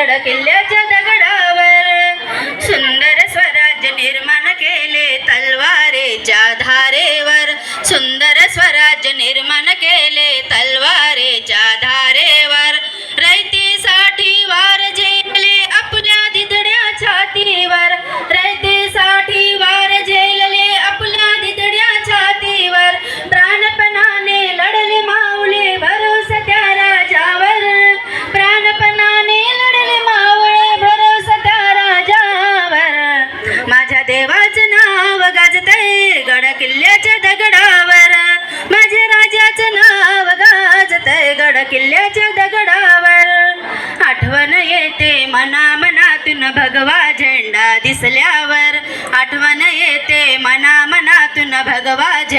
गड किल्ल्याच्या दगडावर सुंदर स्वराज्य निर्माण केले तलवारीच्या धारेवर सुंदर स्वराज्य निर्माण केले तलवारीच्या धारेवर रयतेसाठी वार झेलले आपल्या दिधड्या छातीवर रयतेसाठी वार झेलले आपल्या दिधड्या छातीवर प्राणपणाने लढले माऊले भरोसा त्या राजावर प्राणपणाने लढले मावळे भरोसा त्या राजावर माझ्या देवाचं नाव गाजतंय गड किल्ल्याच्या दगडावर माझ्या राजाचं नाव गाजतंय गड किल्ल्याच्या दगडावर आठवण येते मनामनातून भगवा झेंडा दिसल्यावर आठवण येते मनामनातून भगवा झेंडा